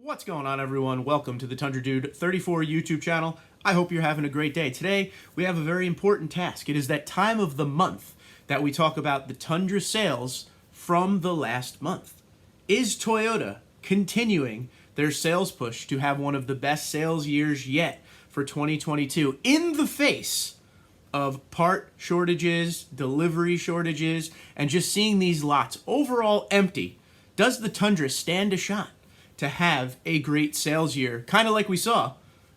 What's going on, everyone? Welcome to the Tundra Dude 34 YouTube channel. I hope you're having a great day. Today, we have a very important task. It is that time of the month that we talk about the Tundra sales from the last month. Is Toyota continuing their sales push to have one of the best sales years yet for 2022 in the face of part shortages, delivery shortages, and just seeing these lots overall empty? Does the Tundra stand a shot to have a great sales year, kind of like we saw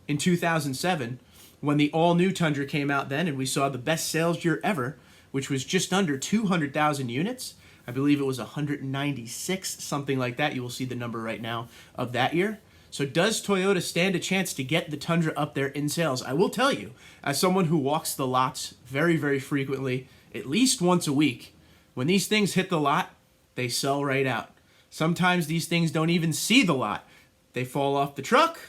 in 2007 when the all-new Tundra came out then, and we saw the best sales year ever, which was just under 200,000 units. I believe it was 196, something like that. You will see the number right now of that year. So does Toyota stand a chance to get the Tundra up there in sales? I will tell you, as someone who walks the lots very, very frequently, at least once a week, when these things hit the lot, they sell right out. Sometimes these things don't even see the lot. They fall off the truck,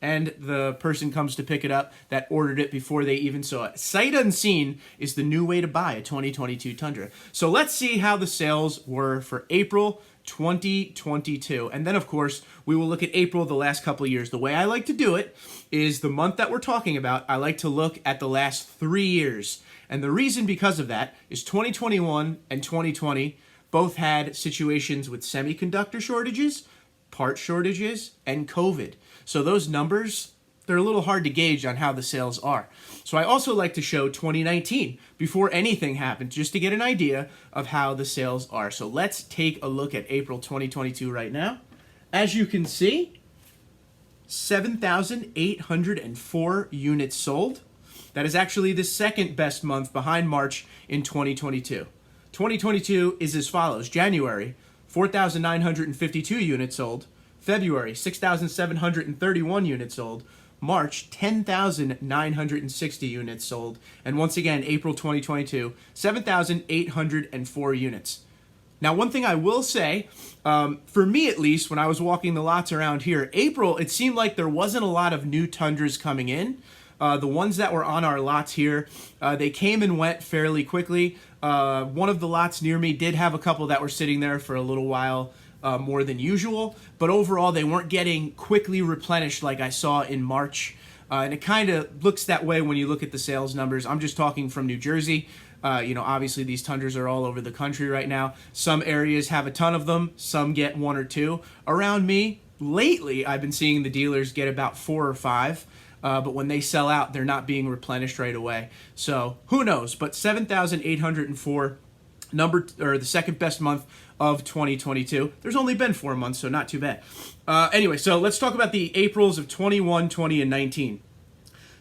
and the person comes to pick it up that ordered it before they even saw it. Sight unseen is the new way to buy a 2022 Tundra. So let's see how the sales were for April 2022. And then, of course, we will look at April the last couple of years. The way I like to do it is the month that we're talking about, I like to look at the last 3 years. And the reason because of that is 2021 and 2020 both had situations with semiconductor shortages, part shortages, and COVID. So those numbers, they're a little hard to gauge on how the sales are. So I also like to show 2019 before anything happened, just to get an idea of how the sales are. So let's take a look at April 2022 right now. As you can see, 7,804 units sold. That is actually the second best month behind March in 2022. 2022 is as follows. January, 4,952 units sold. February, 6,731 units sold. March, 10,960 units sold. And once again, April 2022, 7,804 units. Now, one thing I will say, for me at least, when I was walking the lots around here, April, it seemed like there wasn't a lot of new Tundras coming in. The ones that were on our lots here, they came and went fairly quickly. One of the lots near me did have a couple that were sitting there for a little while more than usual, but overall they weren't getting quickly replenished like I saw in March. And it kind of looks that way when you look at the sales numbers. I'm just talking from New Jersey. Obviously these Tundras are all over the country right now. Some areas have a ton of them, some get one or two. Around me, lately, I've been seeing the dealers get about 4 or 5. But when they sell out, they're not being replenished right away. So who knows? But 7,804, the second best month of 2022. There's only been 4 months, so not too bad. Anyway, so let's talk about the Aprils of 21, 20, and 19.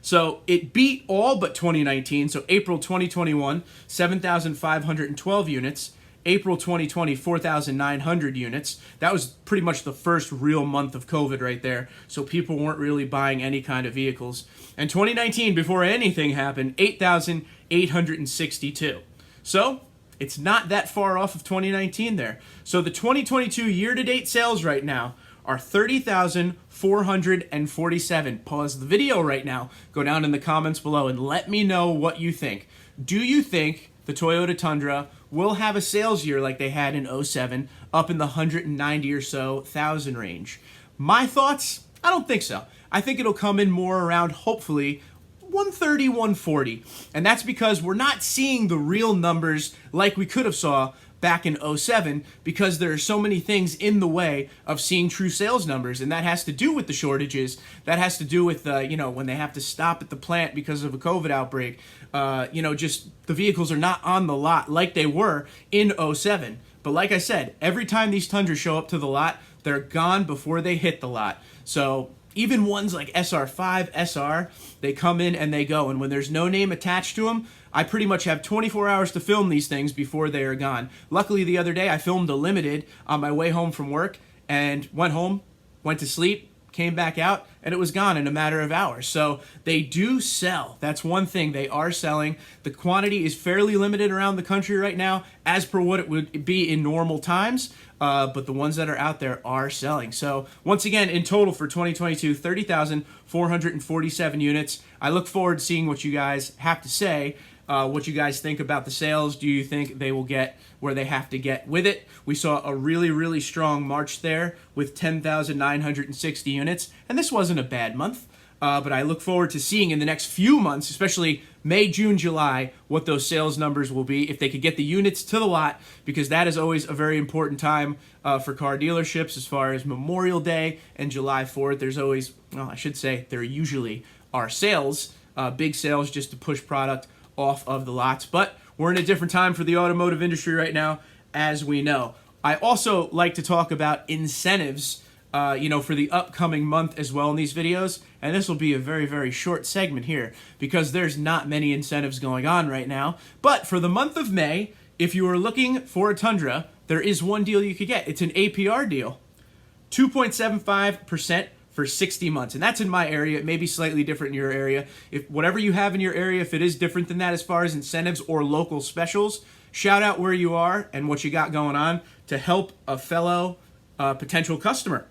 So it beat all but 2019. So April 2021, 7,512 units. April 2020, 4,900 units. That was pretty much the first real month of COVID right there. So people weren't really buying any kind of vehicles. And 2019, before anything happened, 8,862. So it's not that far off of 2019 there. So the 2022 year-to-date sales right now are 30,447. Pause the video right now. Go down in the comments below and let me know what you think. Do you think the Toyota Tundra will have a sales year like they had in 07, up in the 190 or so thousand range? My thoughts? I don't think so. I think it'll come in more around, hopefully, 130, 140. And that's because we're not seeing the real numbers like we could have saw back in 07, because there are so many things in the way of seeing true sales numbers, and that has to do with the shortages. That has to do with when they have to stop at the plant because of a COVID outbreak. Just the vehicles are not on the lot like they were in 07. But like I said, every time these Tundras show up to the lot, they're gone before they hit the lot. So even ones like SR5, SR, they come in and they go. And when there's no name attached to them, I pretty much have 24 hours to film these things before they are gone. Luckily, the other day, I filmed a limited on my way home from work and went home, went to sleep, came back out, and it was gone in a matter of hours. So they do sell. That's one thing. They are selling. The quantity is fairly limited around the country right now, as per what it would be in normal times. But the ones that are out there are selling. So once again, in total for 2022, 30,447 units. I look forward to seeing what you guys have to say. what you guys think about the sales. Do you think they will get where they have to get with it? We saw a really, really strong March there with 10,960 units, and this wasn't a bad month. But I look forward to seeing in the next few months, especially May, June, July, what those sales numbers will be, if they could get the units to the lot, because that is always a very important time for car dealerships as far as Memorial Day and July 4th. There's always, well, I should say there usually are sales, big sales just to push product off of the lots. But we're in a different time for the automotive industry right now, as we know. I also like to talk about incentives for the upcoming month as well in these videos. And this will be a very, very short segment here because there's not many incentives going on right now. But for the month of May, if you are looking for a Tundra, there is one deal you could get. It's an APR deal, 2.75% for 60 months. And that's in my area. It may be slightly different in your area. If whatever you have in your area, if it is different than that as far as incentives or local specials, shout out where you are and what you got going on to help a fellow potential customer.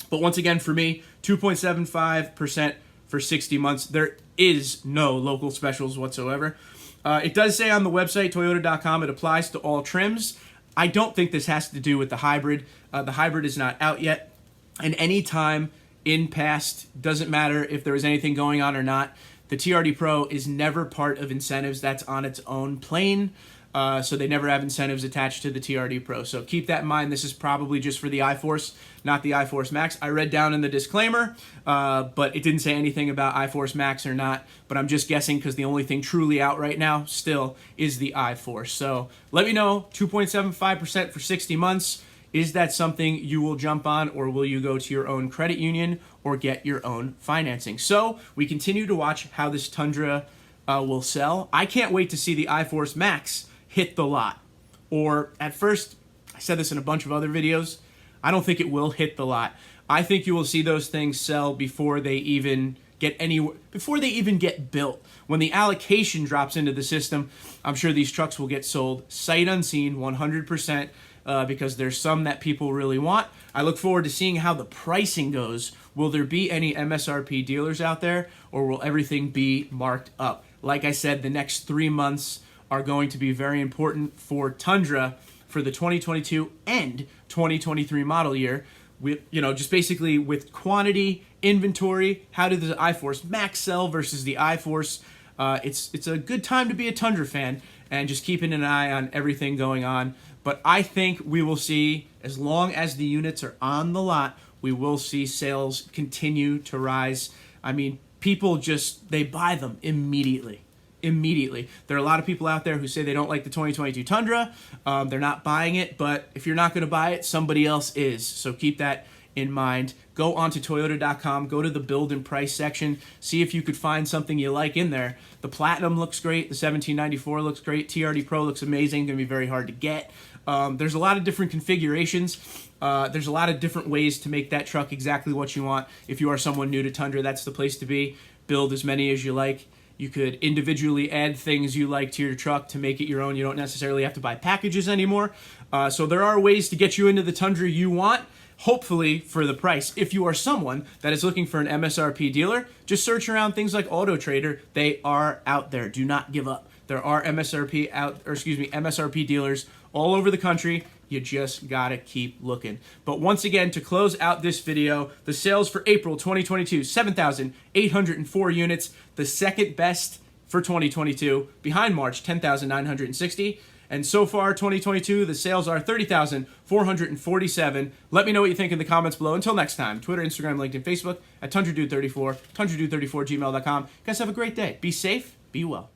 But once again, for me, 2.75% for 60 months. There is no local specials whatsoever. It does say on the website, Toyota.com, it applies to all trims. I don't think this has to do with the hybrid. The hybrid is not out yet. And any time in past, doesn't matter if there was anything going on or not, the TRD Pro is never part of incentives. That's on its own plane. So they never have incentives attached to the TRD Pro. So keep that in mind. This is probably just for the iForce, not the iForce Max. I read down in the disclaimer, but it didn't say anything about iForce Max or not. But I'm just guessing because the only thing truly out right now still is the iForce. So let me know, 2.75% for 60 months. Is that something you will jump on, or will you go to your own credit union or get your own financing? So we continue to watch how this Tundra will sell. I can't wait to see the iForce Max hit the lot. Or at first, I said this in a bunch of other videos, I don't think it will hit the lot. I think you will see those things sell before they even get built. When the allocation drops into the system, I'm sure these trucks will get sold sight unseen, 100%, because there's some that people really want. I look forward to seeing how the pricing goes. Will there be any MSRP dealers out there, or will everything be marked up? Like I said, the next 3 months are going to be very important for Tundra for the 2022 and 2023 model year. Just basically with quantity, inventory, how did the iForce Max sell versus the iForce? It's a good time to be a Tundra fan and just keeping an eye on everything going on. But I think we will see, as long as the units are on the lot, we will see sales continue to rise. I mean, people they buy them immediately. There are a lot of people out there who say they don't like the 2022 Tundra. They're not buying it, but if you're not going to buy it, somebody else is. So keep that in mind. Go onto Toyota.com, go to the build and price section, see if you could find something you like in there. The Platinum looks great, the 1794 looks great, TRD Pro looks amazing, going to be very hard to get. There's a lot of different configurations. There's a lot of different ways to make that truck exactly what you want. If you are someone new to Tundra, that's the place to be. Build as many as you like. You could individually add things you like to your truck to make it your own. You don't necessarily have to buy packages anymore. So there are ways to get you into the Tundra you want, hopefully for the price. If you are someone that is looking for an MSRP dealer, just search around things like Auto Trader. They are out there. Do not give up. There are MSRP dealers all over the country. You just gotta keep looking. But once again, to close out this video, the sales for April 2022, 7,804 units, the second best for 2022, behind March, 10,960. And so far, 2022, the sales are 30,447. Let me know what you think in the comments below. Until next time, Twitter, Instagram, LinkedIn, Facebook, at TundraDude34, TundraDude34gmail.com. Guys, have a great day. Be safe, be well.